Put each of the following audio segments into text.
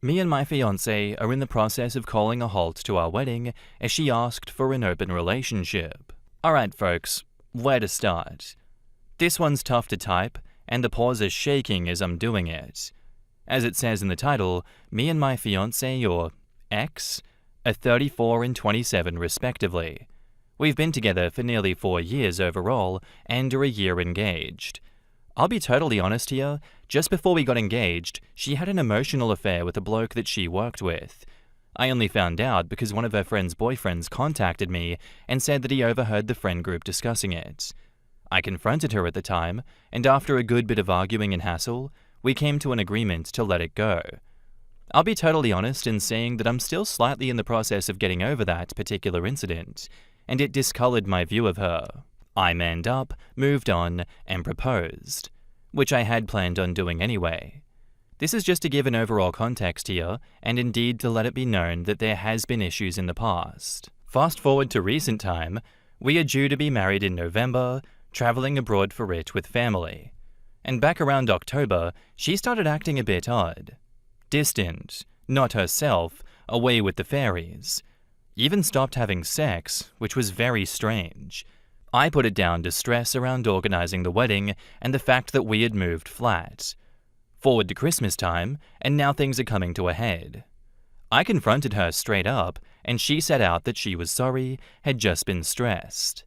Me and my fiancée are in the process of calling a halt to our wedding as she asked for an open relationship. Alright folks, where to start? This one's tough to type, and the paws are shaking as I'm doing it. As it says in the title, me and my fiancé, or ex, are 34 and 27 respectively. We've been together for nearly 4 years overall, and are a year engaged. I'll be totally honest here, just before we got engaged, she had an emotional affair with a bloke that she worked with. I only found out because one of her friend's boyfriends contacted me and said that he overheard the friend group discussing it. I confronted her at the time, and after a good bit of arguing and hassle, we came to an agreement to let it go. I'll be totally honest in saying that I'm still slightly in the process of getting over that particular incident, and it discolored my view of her. I manned up, moved on, and proposed, which I had planned on doing anyway. This is just to give an overall context here, and indeed to let it be known that there has been issues in the past. Fast forward to recent time, we are due to be married in November, traveling abroad for it with family. And back around October, she started acting a bit odd. Distant, not herself, away with the fairies. Even stopped having sex, which was very strange. I put it down to stress around organizing the wedding and the fact that we had moved flat. Forward to Christmas time, and now things are coming to a head. I confronted her straight up, and she said out that she was sorry, had just been stressed.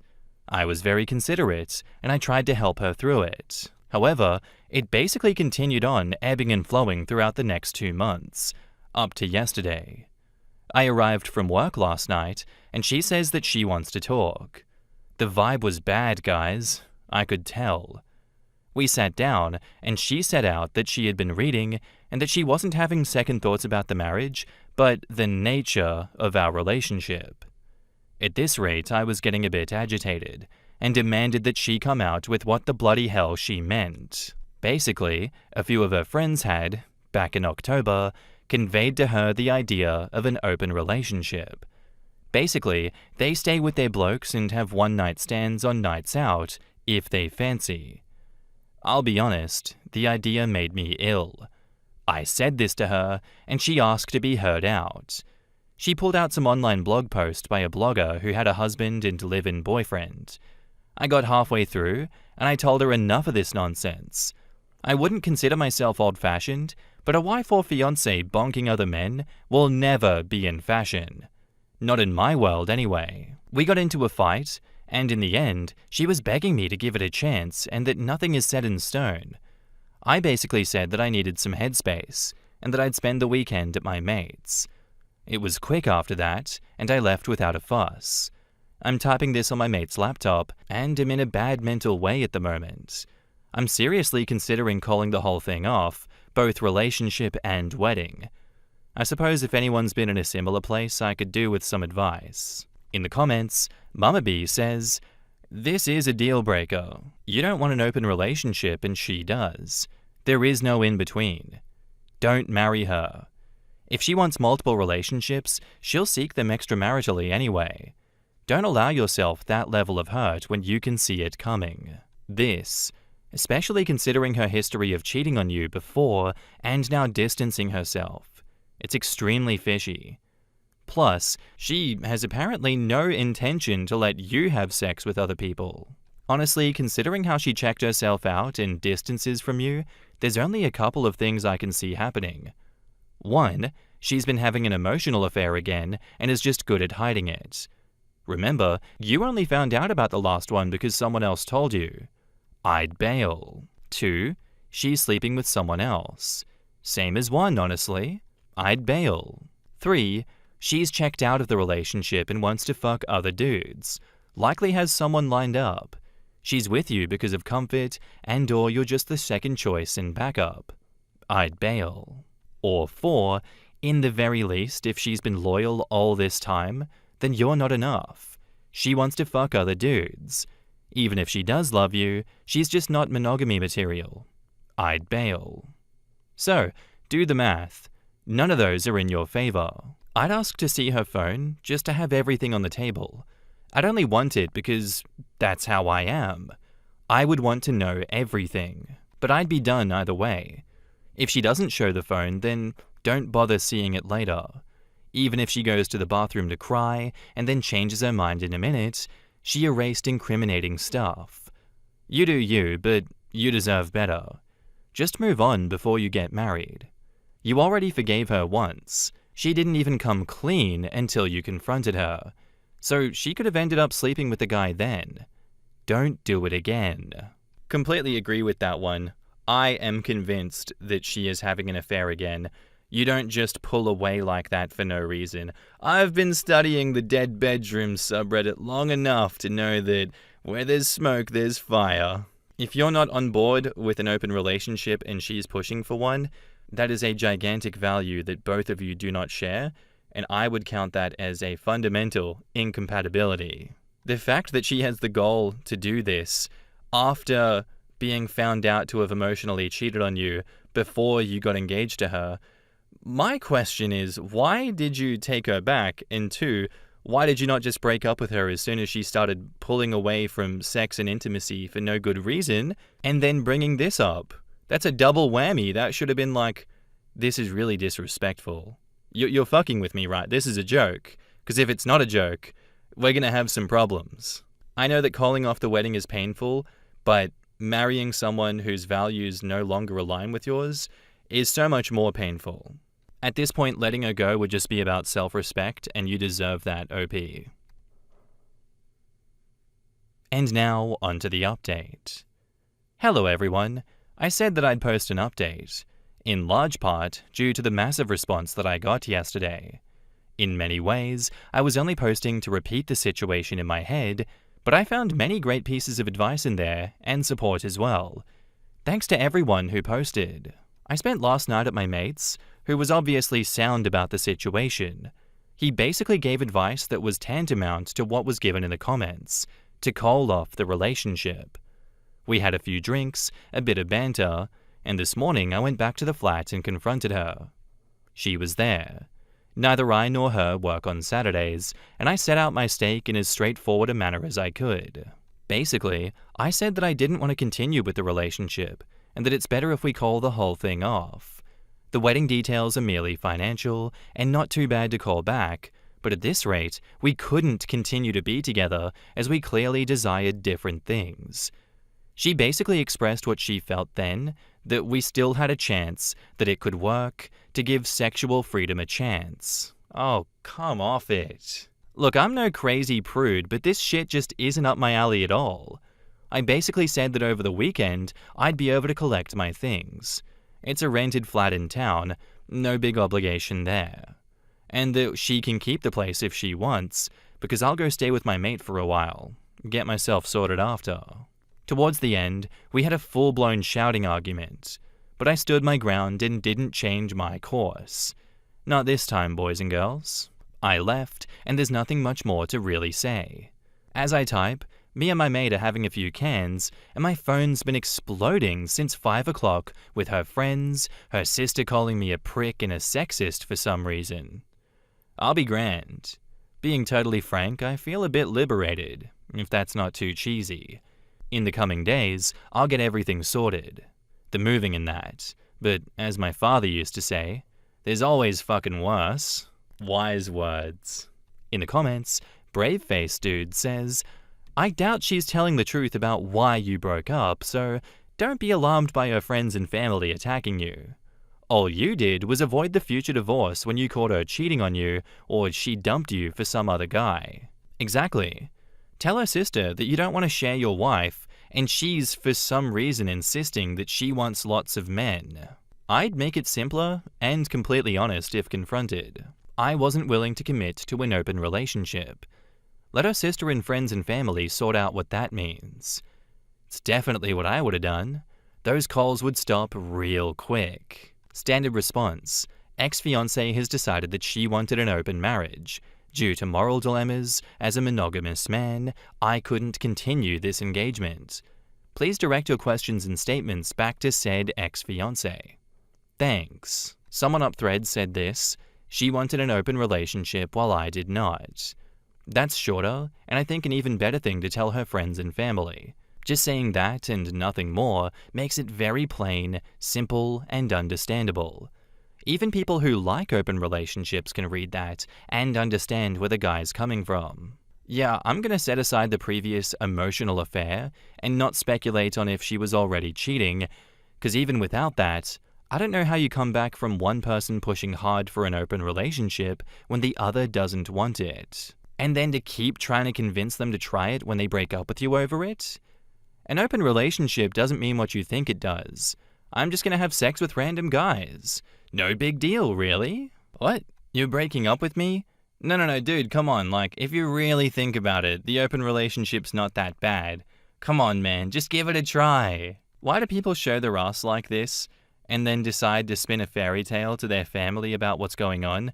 I was very considerate, and I tried to help her through it. However, it basically continued on ebbing and flowing throughout the next 2 months, up to yesterday. I arrived from work last night, and she says that she wants to talk. The vibe was bad, guys. I could tell. We sat down, and she said out that she had been reading, and that she wasn't having second thoughts about the marriage, but the nature of our relationship. At this rate, I was getting a bit agitated, and demanded that she come out with what the bloody hell she meant. Basically, a few of her friends had, back in October, conveyed to her the idea of an open relationship. Basically, they stay with their blokes and have one-night stands on nights out, if they fancy. I'll be honest, the idea made me ill. I said this to her, and she asked to be heard out. She pulled out some online blog post by a blogger who had a husband and live-in boyfriend. I got halfway through, and I told her enough of this nonsense. I wouldn't consider myself old-fashioned, but a wife or fiancé bonking other men will never be in fashion. Not in my world, anyway. We got into a fight, and in the end, she was begging me to give it a chance and that nothing is set in stone. I basically said that I needed some headspace, and that I'd spend the weekend at my mate's. It was quick after that, and I left without a fuss. I'm typing this on my mate's laptop, and am in a bad mental way at the moment. I'm seriously considering calling the whole thing off, both relationship and wedding. I suppose if anyone's been in a similar place, I could do with some advice. In the comments, Mama B says, "This is a deal breaker. You don't want an open relationship and she does. There is no in between. Don't marry her. If she wants multiple relationships, she'll seek them extramaritally anyway. Don't allow yourself that level of hurt when you can see it coming." This, especially considering her history of cheating on you before and now distancing herself. It's extremely fishy. Plus, she has apparently no intention to let you have sex with other people. Honestly, considering how she checked herself out and distances from you, there's only a couple of things I can see happening. 1, she's been having an emotional affair again and is just good at hiding it. Remember, you only found out about the last one because someone else told you. I'd bail. 2, she's sleeping with someone else. Same as 1, honestly. I'd bail. 3, she's checked out of the relationship and wants to fuck other dudes. Likely has someone lined up. She's with you because of comfort and/or you're just the second choice and backup. I'd bail. Or 4, in the very least, if she's been loyal all this time, then you're not enough. She wants to fuck other dudes. Even if she does love you, she's just not monogamy material. I'd bail. So, do the math. None of those are in your favor. I'd ask to see her phone just to have everything on the table. I'd only want it because that's how I am. I would want to know everything, but I'd be done either way. If she doesn't show the phone, then don't bother seeing it later. Even if she goes to the bathroom to cry and then changes her mind in a minute, she erased incriminating stuff. You do you, but you deserve better. Just move on before you get married. You already forgave her once. She didn't even come clean until you confronted her. So she could have ended up sleeping with the guy then. Don't do it again. Completely agree with that one. I am convinced that she is having an affair again. You don't just pull away like that for no reason. I've been studying the dead bedroom subreddit long enough to know that where there's smoke, there's fire. If you're not on board with an open relationship and she's pushing for one, that is a gigantic value that both of you do not share, and I would count that as a fundamental incompatibility. The fact that she has the goal to do this after being found out to have emotionally cheated on you before you got engaged to her, my question is, why did you take her back? And two, why did you not just break up with her as soon as she started pulling away from sex and intimacy for no good reason, and then bringing this up? That's a double whammy. That should have been like, this is really disrespectful. You're fucking with me, right? This is a joke. Because if it's not a joke, we're going to have some problems. I know that calling off the wedding is painful, but marrying someone whose values no longer align with yours is so much more painful. At this point, letting her go would just be about self-respect, and you deserve that, OP. And now, onto the update. Hello everyone. I said that I'd post an update, in large part due to the massive response that I got yesterday. In many ways, I was only posting to repeat the situation in my head, but I found many great pieces of advice in there, and support as well. Thanks to everyone who posted. I spent last night at my mate's, who was obviously sound about the situation. He basically gave advice that was tantamount to what was given in the comments, to call off the relationship. We had a few drinks, a bit of banter, and this morning I went back to the flat and confronted her. She was there. Neither I nor her work on Saturdays, and I set out my stake in as straightforward a manner as I could. Basically, I said that I didn't want to continue with the relationship, and that it's better if we call the whole thing off. The wedding details are merely financial, and not too bad to call back, but at this rate, we couldn't continue to be together as we clearly desired different things. She basically expressed what she felt then, that we still had a chance, that it could work, to give sexual freedom a chance. Oh, come off it. Look, I'm no crazy prude, but this shit just isn't up my alley at all. I basically said that over the weekend, I'd be over to collect my things. It's a rented flat in town, no big obligation there. And that she can keep the place if she wants, because I'll go stay with my mate for a while, get myself sorted after. Towards the end, we had a full-blown shouting argument, but I stood my ground and didn't change my course. Not this time, boys and girls. I left, and there's nothing much more to really say. As I type, me and my mate are having a few cans, and my phone's been exploding since 5 o'clock with her friends, her sister calling me a prick and a sexist for some reason. I'll be grand. Being totally frank, I feel a bit liberated, if that's not too cheesy. In the coming days, I'll get everything sorted. The moving and that. But as my father used to say, there's always fucking worse. Wise words. In the comments, Brave-Face Dude says, I doubt she's telling the truth about why you broke up, so don't be alarmed by her friends and family attacking you. All you did was avoid the future divorce when you caught her cheating on you or she dumped you for some other guy. Exactly. Tell her sister that you don't want to share your wife, and she's for some reason insisting that she wants lots of men. I'd make it simpler and completely honest if confronted. I wasn't willing to commit to an open relationship. Let her sister and friends and family sort out what that means. It's definitely what I would have done. Those calls would stop real quick. Standard response. Ex-fiancé has decided that she wanted an open marriage. Due to moral dilemmas, as a monogamous man, I couldn't continue this engagement. Please direct your questions and statements back to said ex-fiancé. Thanks. Someone up Thread said this. She wanted an open relationship while I did not. That's shorter, and I think an even better thing to tell her friends and family. Just saying that and nothing more makes it very plain, simple, and understandable. Even people who like open relationships can read that and understand where the guy's coming from. Yeah, I'm gonna set aside the previous emotional affair and not speculate on if she was already cheating, because even without that, I don't know how you come back from one person pushing hard for an open relationship when the other doesn't want it. And then to keep trying to convince them to try it when they break up with you over it? An open relationship doesn't mean what you think it does. I'm just gonna have sex with random guys. No big deal, really. What? You're breaking up with me? No, dude, come on, like, if you really think about it, the open relationship's not that bad. Come on, man, just give it a try. Why do people show their ass like this, and then decide to spin a fairy tale to their family about what's going on?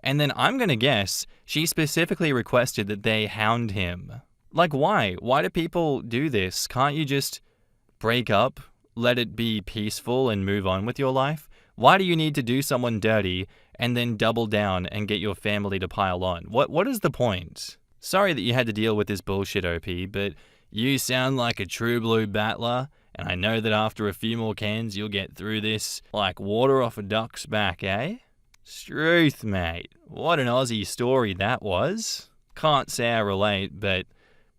And then I'm gonna guess she specifically requested that they hound him. Like, why? Why do people do this? Can't you just break up, let it be peaceful, and move on with your life? Why do you need to do someone dirty and then double down and get your family to pile on? What is the point? Sorry that you had to deal with this bullshit, OP, but you sound like a true blue battler, and I know that after a few more cans you'll get through this like water off a duck's back, eh? Struth, mate. What an Aussie story that was. Can't say I relate, but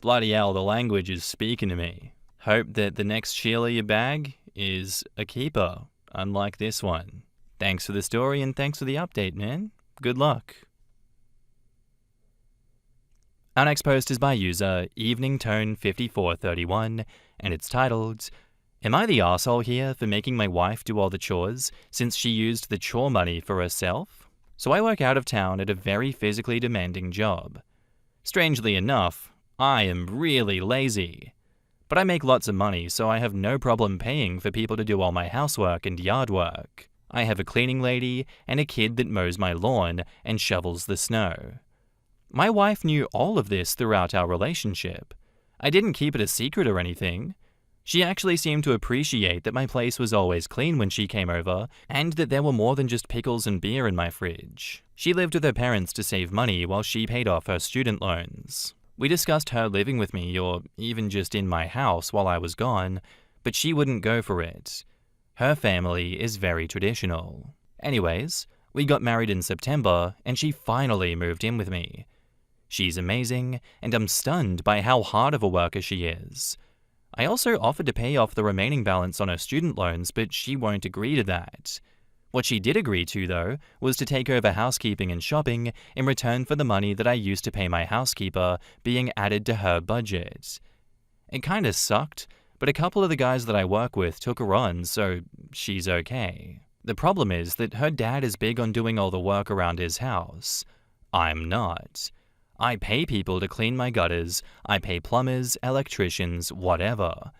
bloody hell, the language is speaking to me. Hope that the next Sheila you bag is a keeper, unlike this one. Thanks for the story and thanks for the update, man. Good luck. Our next post is by user EveningTone5431, and it's titled, "Am I the arsehole here for making my wife do all the chores since she used the chore money for herself? So I work out of town at a very physically demanding job. Strangely enough, I am really lazy. But I make lots of money, so I have no problem paying for people to do all my housework and yard work. I have a cleaning lady and a kid that mows my lawn and shovels the snow. My wife knew all of this throughout our relationship. I didn't keep it a secret or anything. She actually seemed to appreciate that my place was always clean when she came over, and that there were more than just pickles and beer in my fridge. She lived with her parents to save money while she paid off her student loans. We discussed her living with me or even just in my house while I was gone, but she wouldn't go for it. Her family is very traditional. Anyways, we got married in September and she finally moved in with me. She's amazing, and I'm stunned by how hard of a worker she is. I also offered to pay off the remaining balance on her student loans, but she won't agree to that. What she did agree to, though, was to take over housekeeping and shopping in return for the money that I used to pay my housekeeper being added to her budget. It kinda sucked, but a couple of the guys that I work with took her on, so she's okay. The problem is that her dad is big on doing all the work around his house. I'm not. I pay people to clean my gutters, I pay plumbers, electricians, whatever.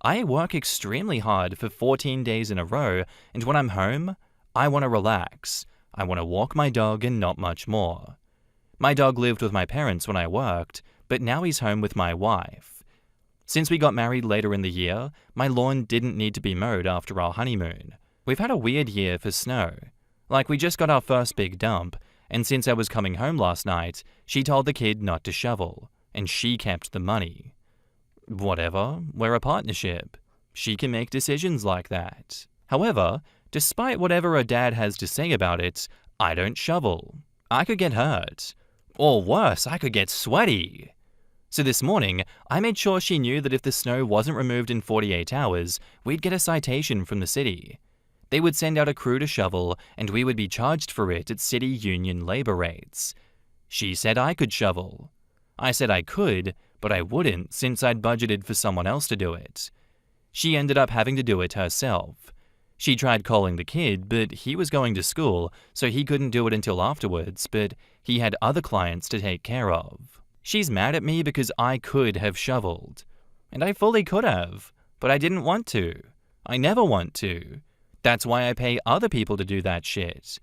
I work extremely hard for 14 days in a row, and when I'm home, I want to relax. I want to walk my dog and not much more. My dog lived with my parents when I worked, but now he's home with my wife. Since we got married later in the year, my lawn didn't need to be mowed after our honeymoon. We've had a weird year for snow. Like, we just got our first big dump, and since I was coming home last night, she told the kid not to shovel, and she kept the money. Whatever, we're a partnership. She can make decisions like that. However, despite whatever her dad has to say about it, I don't shovel. I could get hurt. Or worse, I could get sweaty. So this morning, I made sure she knew that if the snow wasn't removed in 48 hours, we'd get a citation from the city. They would send out a crew to shovel, and we would be charged for it at city union labor rates. She said I could shovel. I said I could, but I wouldn't since I'd budgeted for someone else to do it. She ended up having to do it herself. She tried calling the kid, but he was going to school, so he couldn't do it until afterwards, but he had other clients to take care of. She's mad at me because I could have shoveled. And I fully could have, but I didn't want to. I never want to. That's why I pay other people to do that shit.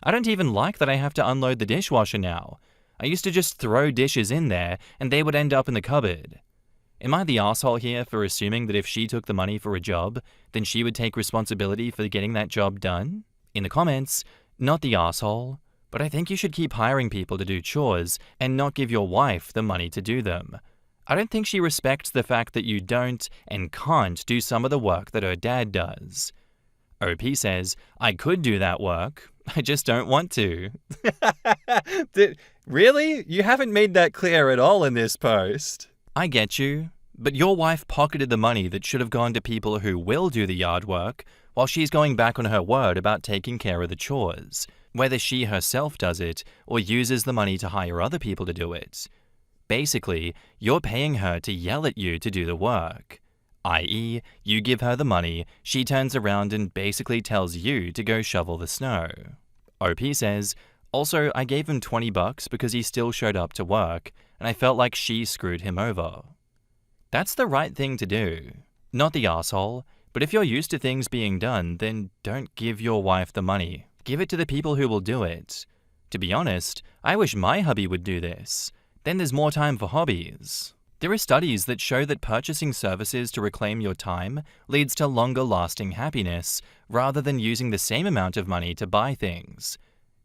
I don't even like that I have to unload the dishwasher now. I used to just throw dishes in there, and they would end up in the cupboard. Am I the asshole here for assuming that if she took the money for a job, then she would take responsibility for getting that job done? In the comments, not the asshole, but I think you should keep hiring people to do chores and not give your wife the money to do them. I don't think she respects the fact that you don't and can't do some of the work that her dad does. OP says, I could do that work. I just don't want to. Really? You haven't made that clear at all in this post. I get you, but your wife pocketed the money that should have gone to people who will do the yard work while she's going back on her word about taking care of the chores, whether she herself does it or uses the money to hire other people to do it. Basically, you're paying her to yell at you to do the work. I.e., you give her the money, she turns around and basically tells you to go shovel the snow. OP says, also, I gave him $20 because he still showed up to work, and I felt like she screwed him over. That's the right thing to do. Not the asshole, but if you're used to things being done, then don't give your wife the money. Give it to the people who will do it. To be honest, I wish my hubby would do this. Then there's more time for hobbies. There are studies that show that purchasing services to reclaim your time leads to longer-lasting happiness rather than using the same amount of money to buy things.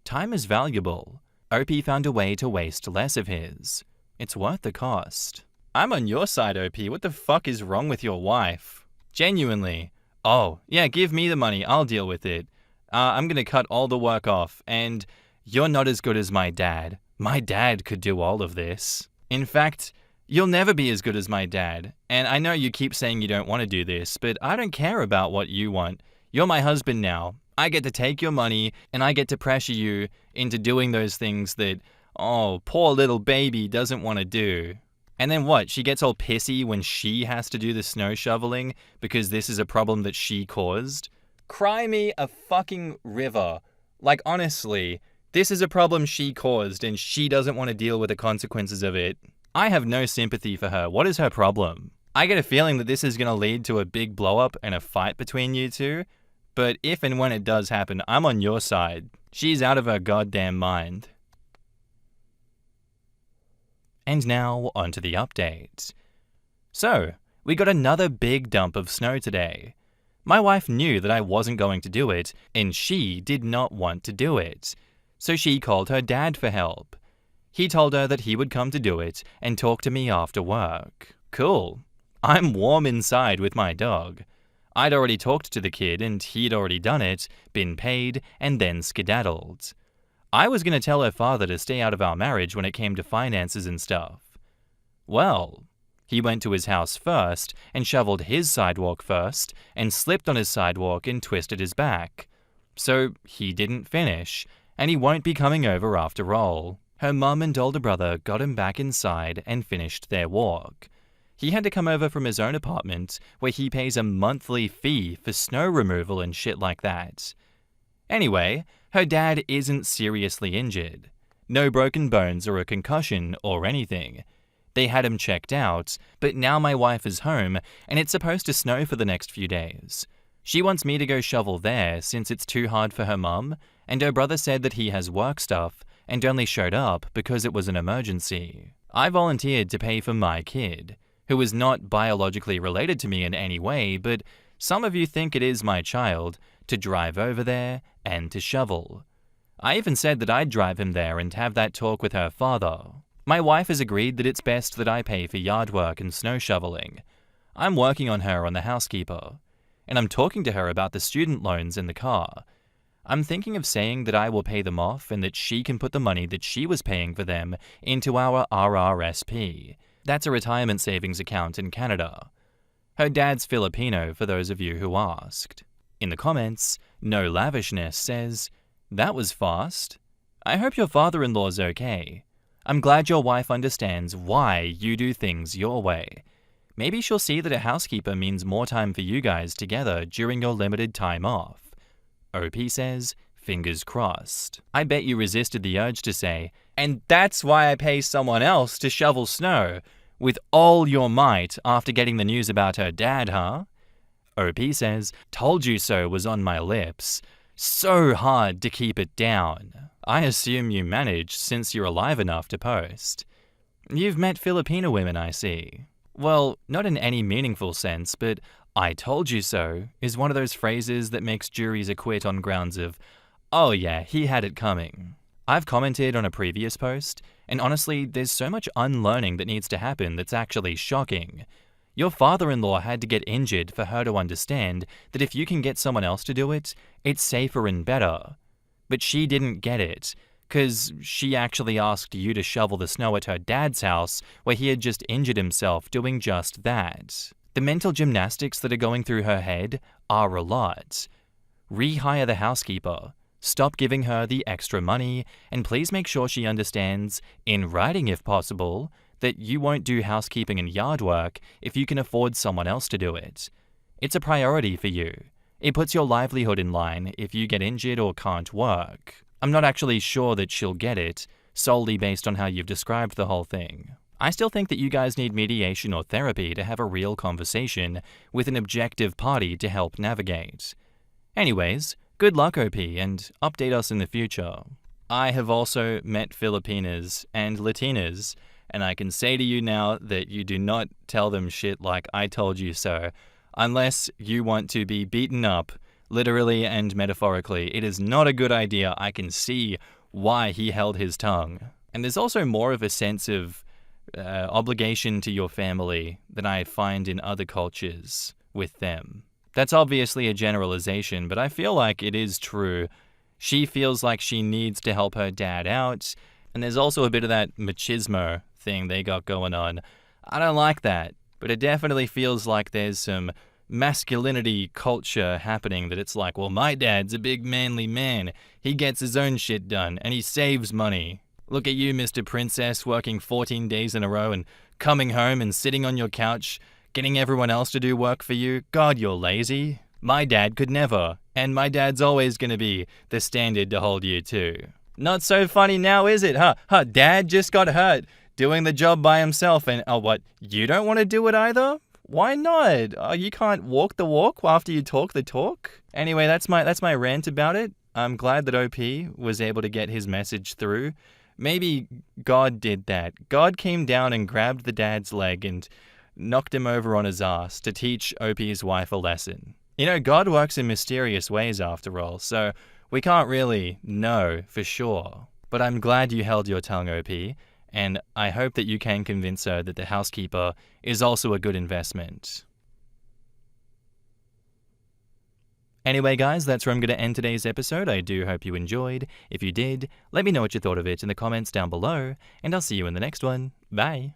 Time is valuable. OP found a way to waste less of his. It's worth the cost. I'm on your side, OP. What the fuck is wrong with your wife? Genuinely. Oh, yeah, give me the money. I'll deal with it. I'm gonna cut all the work off, and you're not as good as my dad. My dad could do all of this. In fact, you'll never be as good as my dad, and I know you keep saying you don't want to do this, but I don't care about what you want. You're my husband now. I get to take your money, and I get to pressure you into doing those things that, oh, poor little baby doesn't want to do. And then what? She gets all pissy when she has to do the snow shoveling because this is a problem that she caused? Cry me a fucking river. Like, honestly, this is a problem she caused, and she doesn't want to deal with the consequences of it. I have no sympathy for her. What is her problem? I get a feeling that this is going to lead to a big blow-up and a fight between you two. But if and when it does happen, I'm on your side. She's out of her goddamn mind. And now, onto the update. So, we got another big dump of snow today. My wife knew that I wasn't going to do it, and she did not want to do it. So she called her dad for help. He told her that he would come to do it and talk to me after work. Cool. I'm warm inside with my dog. I'd already talked to the kid and he'd already done it, been paid, and then skedaddled. I was going to tell her father to stay out of our marriage when it came to finances and stuff. Well, he went to his house first and shoveled his sidewalk first and slipped on his sidewalk and twisted his back. So he didn't finish, and he won't be coming over after all. Her mum and older brother got him back inside and finished their walk. He had to come over from his own apartment where he pays a monthly fee for snow removal and shit like that. Anyway, her dad isn't seriously injured. No broken bones or a concussion or anything. They had him checked out, but now my wife is home and it's supposed to snow for the next few days. She wants me to go shovel there since it's too hard for her mum, and her brother said that he has work stuff and only showed up because it was an emergency. I volunteered to pay for my kid, who is not biologically related to me in any way, but some of you think it is my child, to drive over there and to shovel. I even said that I'd drive him there and have that talk with her father. My wife has agreed that it's best that I pay for yard work and snow shoveling. I'm working on her on the housekeeper, and I'm talking to her about the student loans in the car. I'm thinking of saying that I will pay them off and that she can put the money that she was paying for them into our RRSP. That's a retirement savings account in Canada. Her dad's Filipino, for those of you who asked. In the comments, No Lavishness says, "That was fast. I hope your father-in-law's okay. I'm glad your wife understands why you do things your way. Maybe she'll see that a housekeeper means more time for you guys together during your limited time off." OP says, fingers crossed. I bet you resisted the urge to say, "And that's why I pay someone else to shovel snow," with all your might after getting the news about her dad, huh? OP says, "Told you so" was on my lips. So hard to keep it down. I assume you managed since you're alive enough to post. You've met Filipino women, I see. Well, not in any meaningful sense, but "I told you so" is one of those phrases that makes juries acquit on grounds of, "Oh yeah, he had it coming." I've commented on a previous post, and honestly, there's so much unlearning that needs to happen that's actually shocking. Your father-in-law had to get injured for her to understand that if you can get someone else to do it, it's safer and better. But she didn't get it, because she actually asked you to shovel the snow at her dad's house where he had just injured himself doing just that. The mental gymnastics that are going through her head are a lot. Rehire the housekeeper. Stop giving her the extra money, and please make sure she understands, in writing if possible, that you won't do housekeeping and yard work if you can afford someone else to do it. It's a priority for you. It puts your livelihood in line if you get injured or can't work. I'm not actually sure that she'll get it, solely based on how you've described the whole thing. I still think that you guys need mediation or therapy to have a real conversation with an objective party to help navigate. Anyways, good luck, OP, and update us in the future. I have also met Filipinas and Latinas, and I can say to you now that you do not tell them shit like I told you so, unless you want to be beaten up, literally and metaphorically. It is not a good idea. I can see why he held his tongue. And there's also more of a sense of obligation to your family than I find in other cultures with them. That's obviously a generalization, but I feel like it is true. She feels like she needs to help her dad out, and there's also a bit of that machismo thing they got going on. I don't like that, but it definitely feels like there's some masculinity culture happening that it's like, well, my dad's a big manly man. He gets his own shit done, and he saves money. Look at you, Mr. Princess, working 14 days in a row and coming home and sitting on your couch, getting everyone else to do work for you. God, you're lazy. My dad could never, and my dad's always gonna be the standard to hold you to. Not so funny now, is it, huh? Dad just got hurt doing the job by himself, and what, you don't want to do it either? Why not? You can't walk the walk after you talk the talk? Anyway, that's my rant about it. I'm glad that OP was able to get his message through. Maybe God did that. God came down and grabbed the dad's leg and knocked him over on his ass to teach OP's wife a lesson. You know, God works in mysterious ways after all, so we can't really know for sure. But I'm glad you held your tongue, OP, and I hope that you can convince her that the housekeeper is also a good investment. Anyway, guys, that's where I'm going to end today's episode. I do hope you enjoyed. If you did, let me know what you thought of it in the comments down below, and I'll see you in the next one. Bye!